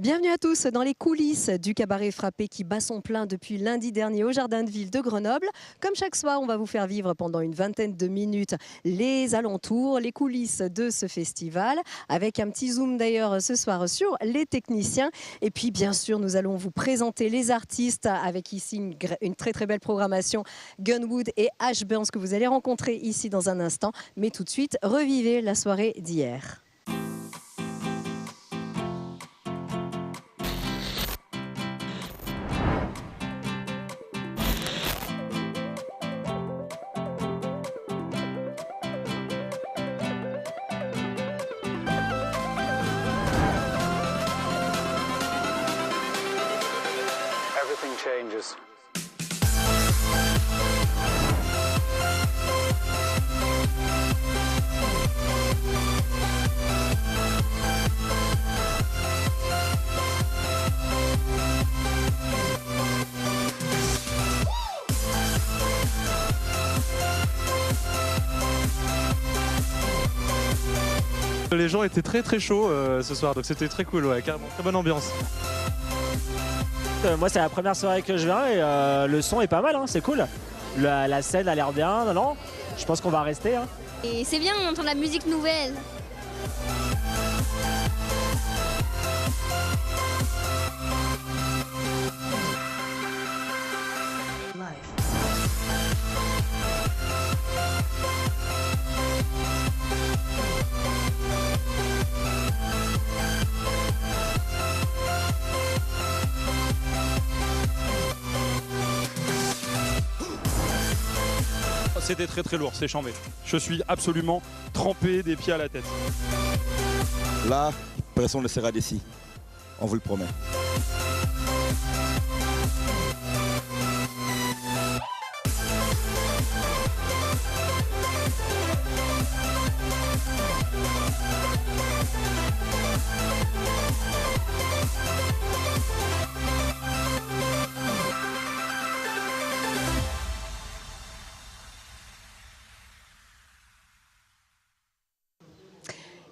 Bienvenue à tous dans les coulisses du cabaret Frappé qui bat son plein depuis lundi dernier au Jardin de Ville de Grenoble. Comme chaque soir, on va vous faire vivre pendant une vingtaine de minutes les alentours, les coulisses de ce festival, avec un petit zoom d'ailleurs ce soir sur les techniciens. Et puis bien sûr, nous allons vous présenter les artistes avec ici une très très belle programmation Gunwood et Ash Burns que vous allez rencontrer ici dans un instant. Mais tout de suite, revivez la soirée d'hier. Everything changes. Les gens étaient très chauds ce soir, donc c'était très cool, ouais, carrément, très bonne ambiance. Moi c'est la première soirée que je viens et le son est pas mal, hein, c'est cool. La scène a l'air bien, non, je pense qu'on va rester. Hein. Et c'est bien, on entend la musique nouvelle. C'était très lourd, c'est chambé. Je suis absolument trempé des pieds à la tête. Là, personne ne sera d'ici, on vous le promet.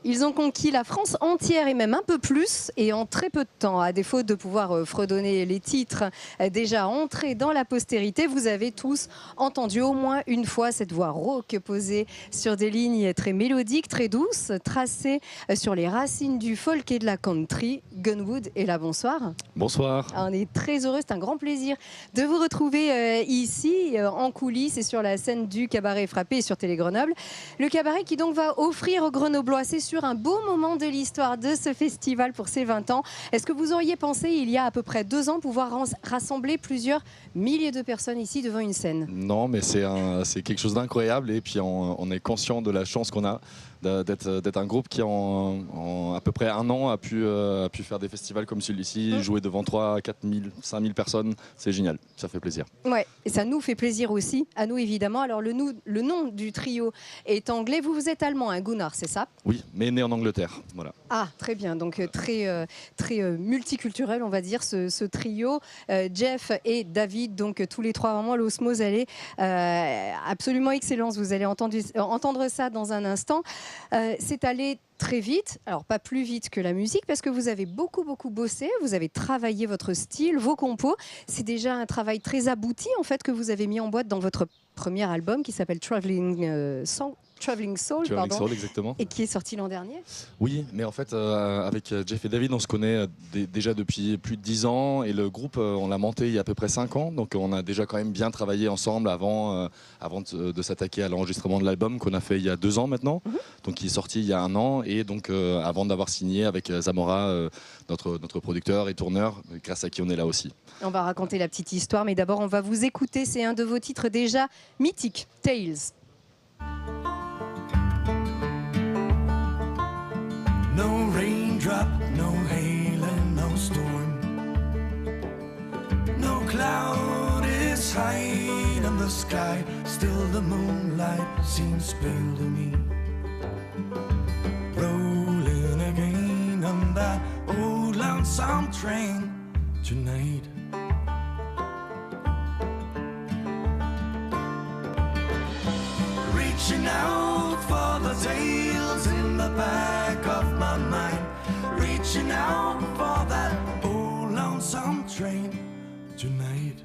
Ils ont conquis la France entière et même un peu plus et en très peu de temps. À défaut de pouvoir fredonner les titres déjà entrés dans la postérité, vous avez tous entendu au moins une fois cette voix rauque posée sur des lignes très mélodiques, très douces, tracées sur les racines du folk et de la country. Gunwood est là, bonsoir. Bonsoir. On est très heureux, c'est un grand plaisir de vous retrouver ici en coulisses et sur la scène du cabaret Frappé et sur Télé Grenoble. Le cabaret qui donc va offrir aux Grenoblois, c'est sûr, un beau moment de l'histoire de ce festival pour ses 20 ans. Est-ce que vous auriez pensé, il y a à peu près 2 ans, pouvoir rassembler plusieurs milliers de personnes ici devant une scène? Non, mais c'est quelque chose d'incroyable et puis on est conscient de la chance qu'on a d'être un groupe qui en à peu près un an a pu faire des festivals comme celui-ci, jouer devant 3, 4 000, 5 000 personnes, c'est génial, ça fait plaisir. Ouais, et ça nous fait plaisir aussi, à nous évidemment. Alors le nom du trio est anglais, vous êtes allemand, hein, Gunnar, c'est ça? Oui, mais né en Angleterre, voilà. Ah, très bien, donc très multiculturel, on va dire, ce trio. Jeff et David, donc tous les trois, vraiment l'osmose, elle est absolument excellente. Vous allez entendre ça dans un instant. C'est allé très vite, alors pas plus vite que la musique, parce que vous avez beaucoup bossé, vous avez travaillé votre style, vos compos. C'est déjà un travail très abouti en fait que vous avez mis en boîte dans votre premier album qui s'appelle Traveling Soul, exactement. Et qui est sorti l'an dernier. Oui, mais en fait, avec Jeff et David, on se connaît déjà depuis plus de 10 ans et le groupe, on l'a monté il y a à peu près 5 ans, donc on a déjà quand même bien travaillé ensemble avant de s'attaquer à l'enregistrement de l'album qu'on a fait il y a 2 ans maintenant, donc qui est sorti il y a 1 an et donc avant d'avoir signé avec Zamora, notre producteur et tourneur, grâce à qui on est là aussi. On va raconter la petite histoire, mais d'abord on va vous écouter, c'est un de vos titres déjà mythiques, Tales. No raindrop, no hail and no storm. No cloud is high in the sky. Still the moonlight seems pale to me. Rolling again on that old lonesome train tonight. Reaching out for the tales in the back of my mind. reaching out for that old lonesome train tonight.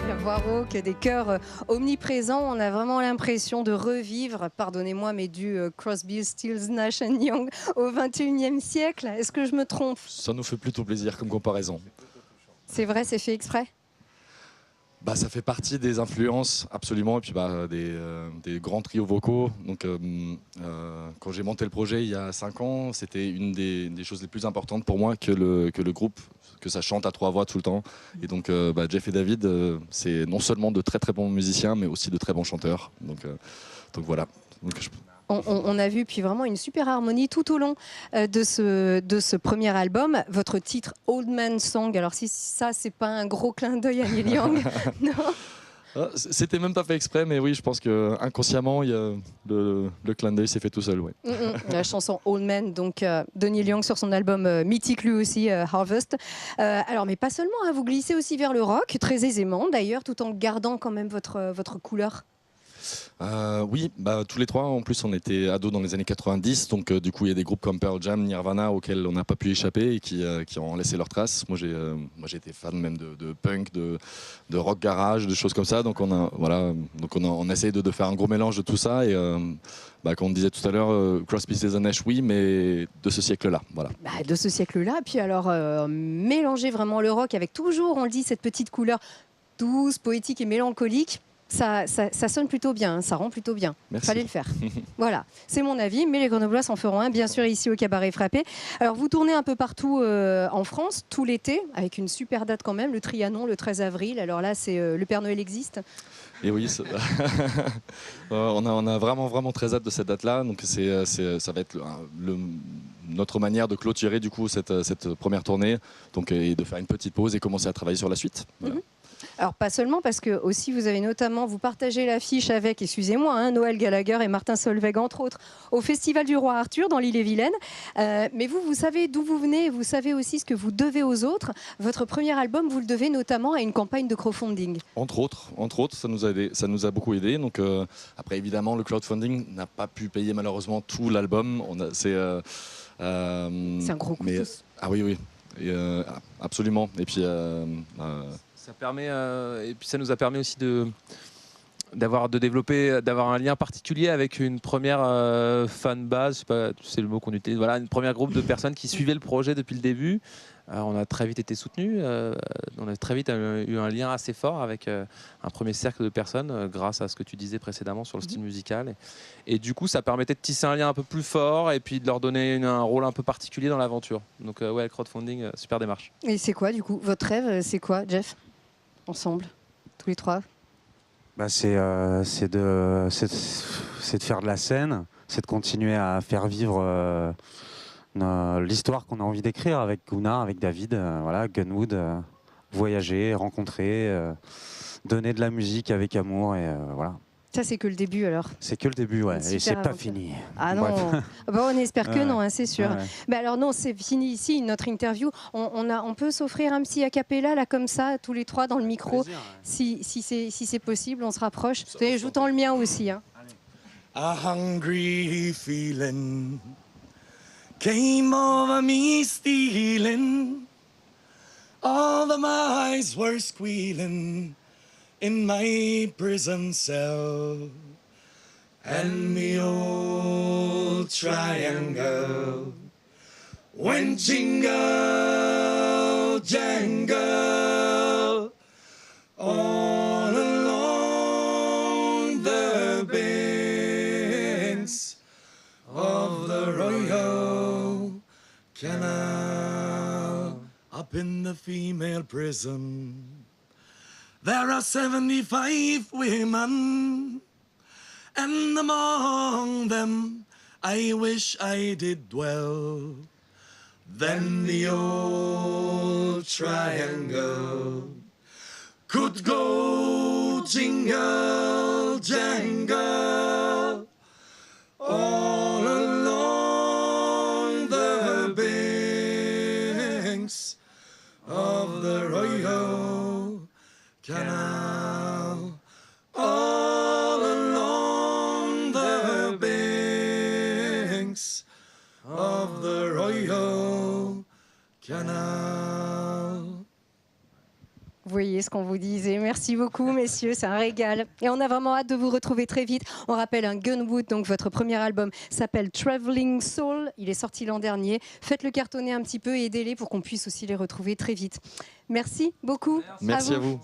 La voix rauque, des chœurs omniprésents, on a vraiment l'impression de revivre, pardonnez-moi, mais du Crosby, Stills, Nash Young au XXIe siècle. Est-ce que je me trompe? Ça nous fait plutôt plaisir comme comparaison. C'est vrai, c'est fait exprès? Bah, ça fait partie des influences, absolument, et puis des grands trios vocaux. Donc, quand j'ai monté le projet il y a 5 ans, c'était une des choses les plus importantes pour moi que le groupe, que ça chante à 3 voix tout le temps. Et donc, Jeff et David, c'est non seulement de très très bons musiciens, mais aussi de très bons chanteurs. Donc voilà. Donc, On a vu puis vraiment une super harmonie tout au long de ce premier album. Votre titre Old Man Song, alors si ça c'est pas un gros clin d'œil à Neil Young, non? C'était même pas fait exprès, mais oui, je pense que inconsciemment, il y a le clin d'œil s'est fait tout seul. Ouais. La chanson Old Man, donc de Neil Young sur son album mythique lui aussi, Harvest. Alors, mais pas seulement, hein, vous glissez aussi vers le rock, très aisément d'ailleurs, tout en gardant quand même votre couleur. Oui, tous les trois, en plus, on était ados dans les années 90, donc du coup, il y a des groupes comme Pearl Jam, Nirvana, auxquels on n'a pas pu échapper et qui ont laissé leurs traces. Moi, j'ai été fan même de punk, de rock garage, de choses comme ça. Donc, on a essayé de faire un gros mélange de tout ça. Et comme on disait tout à l'heure, Crosby, Stills & Nash, oui, mais de ce siècle-là. Voilà. De ce siècle-là, puis alors mélanger vraiment le rock avec toujours, on le dit, cette petite couleur douce, poétique et mélancolique. Ça sonne plutôt bien, hein, ça rend plutôt bien. Merci. Fallait le faire. Voilà, c'est mon avis, mais les Grenoblois s'en feront un, bien sûr, ici au Cabaret Frappé. Alors, vous tournez un peu partout en France, tout l'été, avec une super date quand même, le Trianon, le 13 avril. Alors là, c'est le Père Noël existe. Et oui, on a vraiment très hâte de cette date-là. Donc ça va être notre manière de clôturer du coup cette première tournée, donc et de faire une petite pause et commencer à travailler sur la suite. Voilà. Alors pas seulement parce que aussi vous partagez l'affiche avec, excusez-moi, hein, Noël Gallagher et Martin Solveig entre autres, au Festival du Roi Arthur dans l'Ille-et-Vilaine. Mais vous savez d'où vous venez, vous savez aussi ce que vous devez aux autres. Votre premier album, vous le devez notamment à une campagne de crowdfunding. Entre autres, ça nous a beaucoup aidé. Donc après évidemment le crowdfunding n'a pas pu payer malheureusement tout l'album. C'est un gros coup de pouce. Ah oui. Et, absolument. Et puis ça nous a permis aussi de d'avoir un lien particulier avec une première fan base, je sais pas, c'est le mot qu'on utilise, voilà, une première groupe de personnes qui suivaient le projet depuis le début. On a très vite été soutenus, on a très vite eu un lien assez fort avec un premier cercle de personnes grâce à ce que tu disais précédemment sur le style musical. Et du coup, ça permettait de tisser un lien un peu plus fort et puis de leur donner un rôle un peu particulier dans l'aventure. Donc ouais, le crowdfunding, super démarche. Et c'est quoi du coup votre rêve? C'est quoi, Jeff? Ensemble, tous les trois? C'est de faire de la scène, c'est de continuer à faire vivre l'histoire qu'on a envie d'écrire avec Gunnar, avec David, Gunwood, voyager, rencontrer, donner de la musique avec amour et voilà. Ça, c'est que le début alors. C'est que le début, ouais. Et c'est pas fini. Ah non, on espère que non, hein, c'est sûr. Ouais. Mais alors non, c'est fini ici, notre interview. On peut s'offrir un petit a cappella, là, comme ça, tous les trois dans le micro. Plaisir, ouais. Si c'est possible, on se rapproche. Je vous tends le mien aussi. Hein. A hungry feeling came over me stealing. All the mice were squealing in my prison cell, and me old triangle went jingle jangle all along the banks of the Royal Canal. Up in the female prison there are 75 women, and among them I wish I did dwell. Then the old triangle could go jingle jangle all along the banks of the Royal canal, all along the banks of the Royal Canal. Vous voyez ce qu'on vous disait. Merci beaucoup, messieurs, c'est un régal. Et on a vraiment hâte de vous retrouver très vite. On rappelle Gunwood, donc votre premier album s'appelle Traveling Soul. Il est sorti l'an dernier. Faites-le cartonner un petit peu et aidez-les pour qu'on puisse aussi les retrouver très vite. Merci beaucoup. Merci à vous.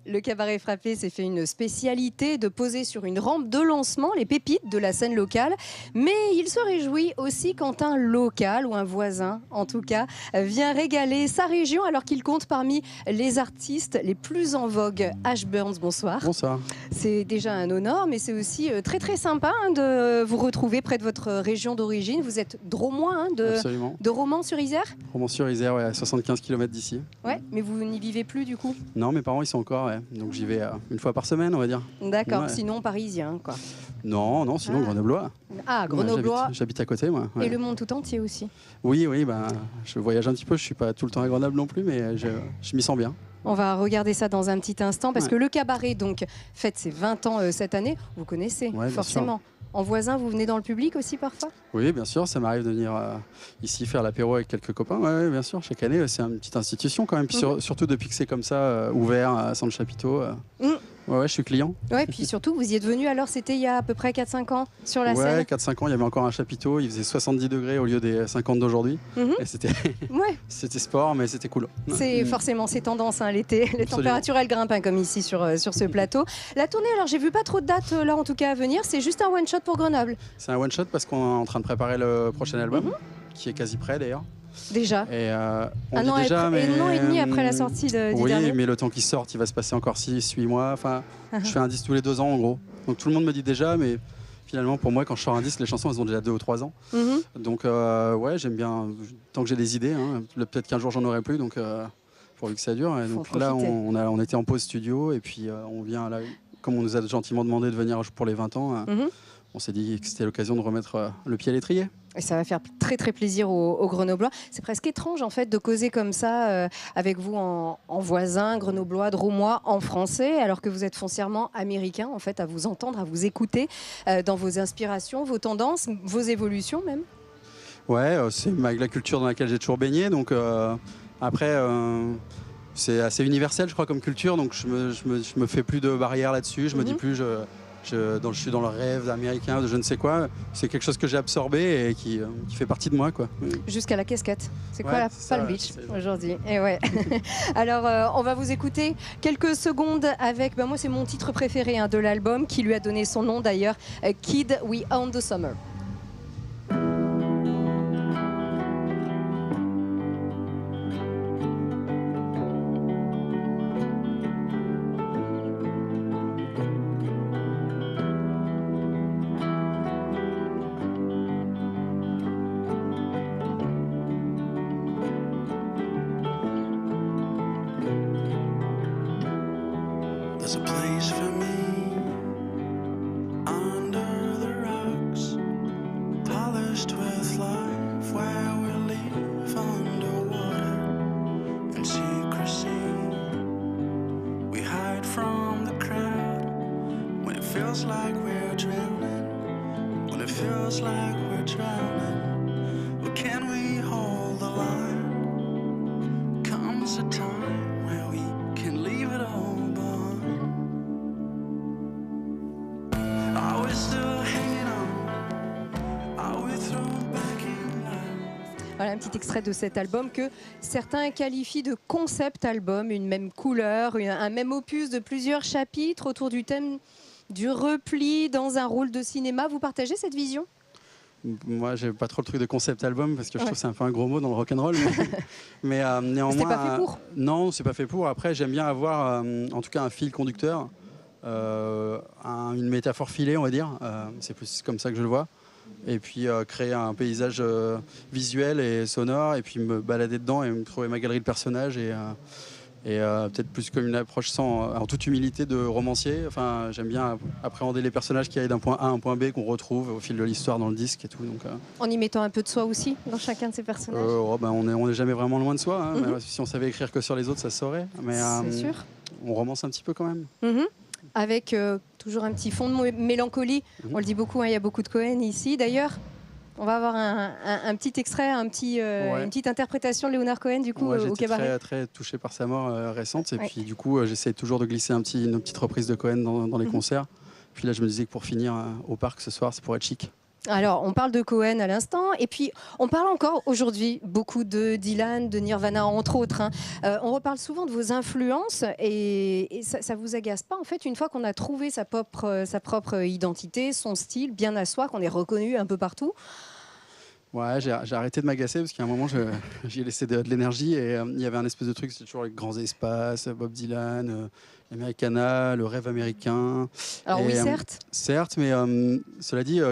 Le Cabaret Frappé s'est fait une spécialité de poser sur une rampe de lancement les pépites de la scène locale. Mais il se réjouit aussi quand un local, ou un voisin en tout cas, vient régaler sa région alors qu'il compte parmi les artistes les plus en vogue. Ash Burns, bonsoir. Bonsoir. C'est déjà un honneur, mais c'est aussi très très sympa de vous retrouver près de votre région d'origine. Vous êtes dromois de Romans-sur-Isère. Romans-sur-Isère, ouais, à 75 km d'ici. Ouais, mais vous n'y vivez plus du coup? Non, mes parents, ils sont encore, ouais. Donc j'y vais une fois par semaine, on va dire. D'accord, Ouais. sinon parisien, quoi. Non, sinon grenoblois. Ah, grenoblois. Ouais, j'habite à côté, moi. Ouais. Et le monde tout entier aussi. Oui, bah, je voyage un petit peu, je suis pas tout le temps à Grenoble non plus, mais je m'y sens bien. On va regarder ça dans un petit instant parce que le cabaret donc fête ses 20 ans cette année. Vous connaissez Ouais, forcément. En voisin, vous venez dans le public aussi parfois? Oui, bien sûr, ça m'arrive de venir ici faire l'apéro avec quelques copains. Ouais, bien sûr, chaque année, c'est une petite institution quand même. Puis surtout depuis que c'est comme ça, ouvert à San Chapiteau. Ouais, je suis client. Ouais, puis surtout, vous y êtes venu alors, c'était il y a à peu près 4-5 ans sur la scène? Ouais, 4-5 ans, il y avait encore un chapiteau, il faisait 70 degrés au lieu des 50 d'aujourd'hui. Et c'était c'était sport, mais c'était cool. C'est forcément, c'est tendance l'été. Les températures, elles grimpent comme ici sur ce plateau. La tournée, alors j'ai vu pas trop de dates là en tout cas à venir, c'est juste un one-shot pour Grenoble. C'est un one-shot parce qu'on est en train de préparer le prochain album, qui est quasi prêt d'ailleurs. Déjà. Et on un dit an déjà, mais un an et demi après la sortie du dernier. Oui, mais le temps qu'il sorte, il va se passer encore 6-8 mois. Enfin, je fais un disque tous les 2 ans en gros. Donc tout le monde me dit déjà, mais finalement pour moi quand je sors un disque, les chansons elles ont déjà 2 ou 3 ans. Donc ouais, j'aime bien, tant que j'ai des idées, hein, peut-être qu'un jour j'en aurai plus, donc pourvu que ça dure. Et donc là on était en pause studio et puis on vient là, comme on nous a gentiment demandé de venir pour les 20 ans, on s'est dit que c'était l'occasion de remettre le pied à l'étrier. Et ça va faire très très plaisir aux Grenoblois. C'est presque étrange en fait de causer comme ça avec vous en voisin, Grenoblois, Dromois, en français, alors que vous êtes foncièrement américain en fait, à vous entendre, à vous écouter dans vos inspirations, vos tendances, vos évolutions même. Ouais, c'est la culture dans laquelle j'ai toujours baigné, donc après c'est assez universel je crois comme culture, donc je me fais plus de barrières là-dessus, je me dis plus je suis dans le rêve américain de je ne sais quoi. C'est quelque chose que j'ai absorbé et qui fait partie de moi, quoi. Jusqu'à la casquette. C'est quoi la Palm Beach aujourd'hui? Et ouais. Alors, on va vous écouter quelques secondes avec, moi c'est mon titre préféré de l'album, qui lui a donné son nom d'ailleurs, Kid, We Own the Summer. There's a place for me under the rocks, polished with life, where we live underwater in secrecy. We hide from the crowd when it feels like we're drowning, when it feels like we're drowning. Well, can we hold the line? Comes a time where we can leave it all. Voilà un petit extrait de cet album que certains qualifient de concept album, une même couleur, un même opus de plusieurs chapitres autour du thème du repli dans un rôle de cinéma. Vous partagez cette vision ? Moi, j'ai pas trop le truc de concept album parce que je trouve que c'est un peu un gros mot dans le rock'n'roll. Mais néanmoins, c'était pas fait pour. Non, c'est pas fait pour. Après, j'aime bien avoir, en tout cas, un fil conducteur, une métaphore filée, on va dire. C'est plus comme ça que je le vois. Et puis créer un paysage visuel et sonore, et puis me balader dedans et me trouver ma galerie de personnages Et peut-être plus comme une approche en toute humilité de romancier. Enfin, j'aime bien appréhender les personnages qui aillent d'un point A à un point B qu'on retrouve au fil de l'histoire dans le disque et tout. Donc, En y mettant un peu de soi aussi dans chacun de ces personnages. on n'est jamais vraiment loin de soi. Hein, mais si on savait écrire que sur les autres, ça se saurait. Mais C'est sûr. on romance un petit peu quand même. Avec toujours un petit fond de mélancolie. On le dit beaucoup, hein, il y a beaucoup de Cohen ici. D'ailleurs, on va avoir un petit extrait, une petite interprétation de Leonard Cohen du coup au J'étais cabaret. très touché par sa mort récente. Et puis du coup, j'essaie toujours de glisser une petite reprise de Cohen dans les concerts. Puis là, je me disais que pour finir au parc ce soir, ça pourrait être chic. Alors, on parle de Cohen à l'instant, et puis on parle encore aujourd'hui beaucoup de Dylan, de Nirvana, entre autres. Hein. On reparle souvent de vos influences, et ça vous agace pas, en fait, une fois qu'on a trouvé sa propre identité, son style, bien à soi, qu'on est reconnu un peu partout? Ouais, j'ai arrêté de m'agacer parce qu'à un moment, j'y ai laissé de l'énergie et il y avait un espèce de truc, c'est toujours les grands espaces, Bob Dylan, Americana, le rêve américain. Alors oui, certes. Certes, mais cela dit,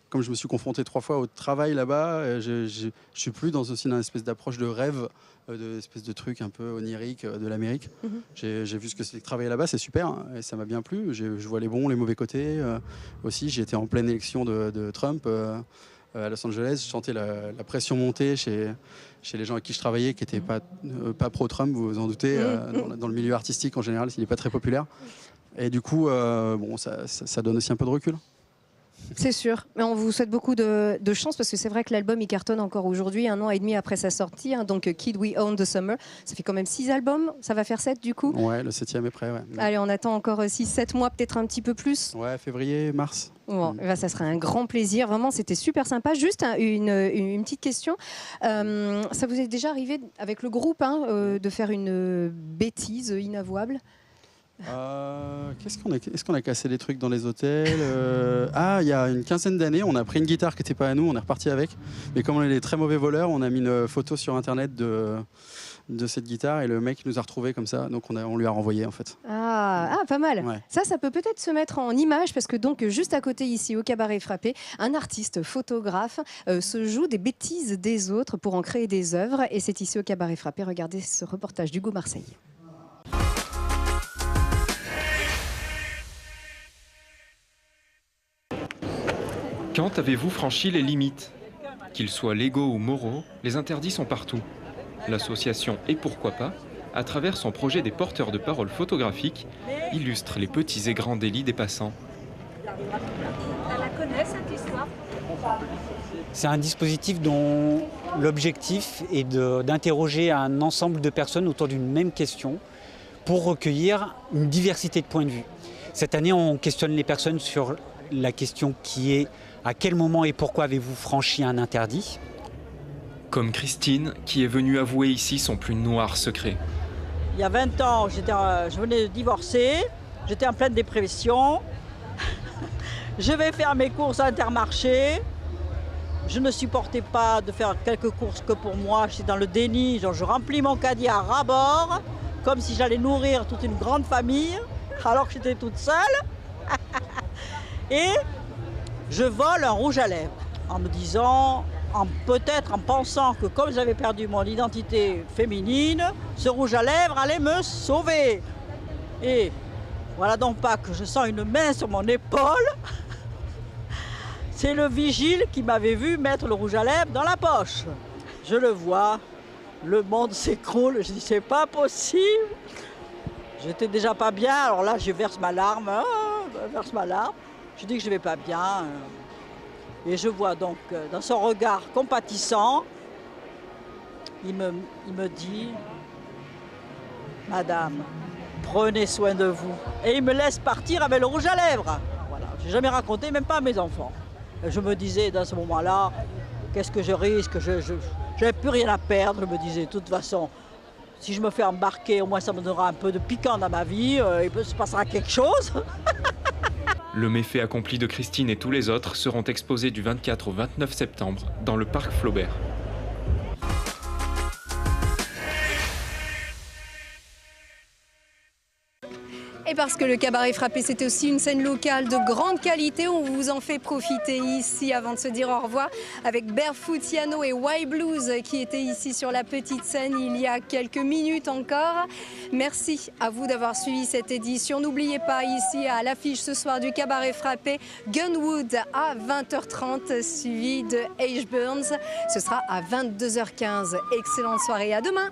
comme je me suis confronté 3 fois au travail là-bas, je suis plus dans une espèce d'approche de rêve, de espèce de truc un peu onirique de l'Amérique. J'ai vu ce que c'est que travailler là-bas, c'est super, hein, et ça m'a bien plu. Je vois les bons, les mauvais côtés. Aussi, j'ai été en pleine élection de Trump. À Los Angeles, je sentais la pression monter chez les gens avec qui je travaillais, qui n'étaient pas pro-Trump, vous vous en doutez, dans le milieu artistique en général, il n'est pas très populaire. Et du coup, ça donne aussi un peu de recul. C'est sûr, mais on vous souhaite beaucoup de chance parce que c'est vrai que l'album il cartonne encore aujourd'hui, 1 an et demi après sa sortie, hein, donc Kid We Own the Summer. Ça fait quand même 6 albums, ça va faire 7 du coup. Ouais, le 7e est prêt. Ouais. Allez, on attend encore 6-7 mois, peut-être un petit peu plus. Ouais, février, mars. Bon, ça serait un grand plaisir, vraiment c'était super sympa. Juste une petite question, ça vous est déjà arrivé avec le groupe de faire une bêtise inavouable? Est-ce qu'on a cassé des trucs dans les hôtels il y a une quinzaine d'années, on a pris une guitare qui n'était pas à nous, on est reparti avec. Mais comme on est des très mauvais voleurs, on a mis une photo sur internet de cette guitare et le mec nous a retrouvés comme ça, donc on lui a renvoyé en fait. Pas mal. Ouais. Ça peut peut-être se mettre en image parce que donc juste à côté ici au Cabaret Frappé, un artiste photographe se joue des bêtises des autres pour en créer des œuvres et c'est ici au Cabaret Frappé. Regardez ce reportage d'Hugo Marseille. Quand avez-vous franchi les limites? Qu'ils soient légaux ou moraux, les interdits sont partout. L'association Et Pourquoi Pas, à travers son projet des porteurs de parole photographiques, illustre les petits et grands délits des passants. Elle la connaît cette histoire? C'est un dispositif dont l'objectif est d'interroger un ensemble de personnes autour d'une même question pour recueillir une diversité de points de vue. Cette année, on questionne les personnes sur la question qui est à quel moment et pourquoi avez-vous franchi un interdit? Comme Christine, qui est venue avouer ici son plus noir secret. Il y a 20 ans, je venais de divorcer, j'étais en pleine dépression. Je vais faire mes courses à Intermarché. Je ne supportais pas de faire quelques courses que pour moi. J'étais dans le déni, genre je remplis mon caddie à ras-bord, comme si j'allais nourrir toute une grande famille, alors que j'étais toute seule. Et je vole un rouge à lèvres en me disant, peut-être en pensant que comme j'avais perdu mon identité féminine, ce rouge à lèvres allait me sauver. Et voilà donc pas que je sens une main sur mon épaule. C'est le vigile qui m'avait vu mettre le rouge à lèvres dans la poche. Je le vois, le monde s'écroule, je dis c'est pas possible. J'étais déjà pas bien, alors là je verse ma larme, je dis que je vais pas bien. Et je vois donc dans son regard compatissant, il me dit « Madame, prenez soin de vous ». Et il me laisse partir avec le rouge à lèvres. Voilà, je n'ai jamais raconté, même pas à mes enfants. Et je me disais dans ce moment-là, qu'est-ce que je risque? Je n'avais plus rien à perdre, je me disais, de toute façon, si je me fais embarquer, au moins ça me donnera un peu de piquant dans ma vie, il se passera quelque chose. Le méfait accompli de Christine et tous les autres seront exposés du 24 au 29 septembre dans le parc Flaubert. Et parce que le Cabaret Frappé, c'était aussi une scène locale de grande qualité, on vous en fait profiter ici avant de se dire au revoir avec Barefoot Yano et Why Blues qui étaient ici sur la petite scène il y a quelques minutes encore. Merci à vous d'avoir suivi cette édition. N'oubliez pas ici à l'affiche ce soir du Cabaret Frappé, Gunwood à 20h30 suivi de H. Burns. Ce sera à 22h15. Excellente soirée, à demain.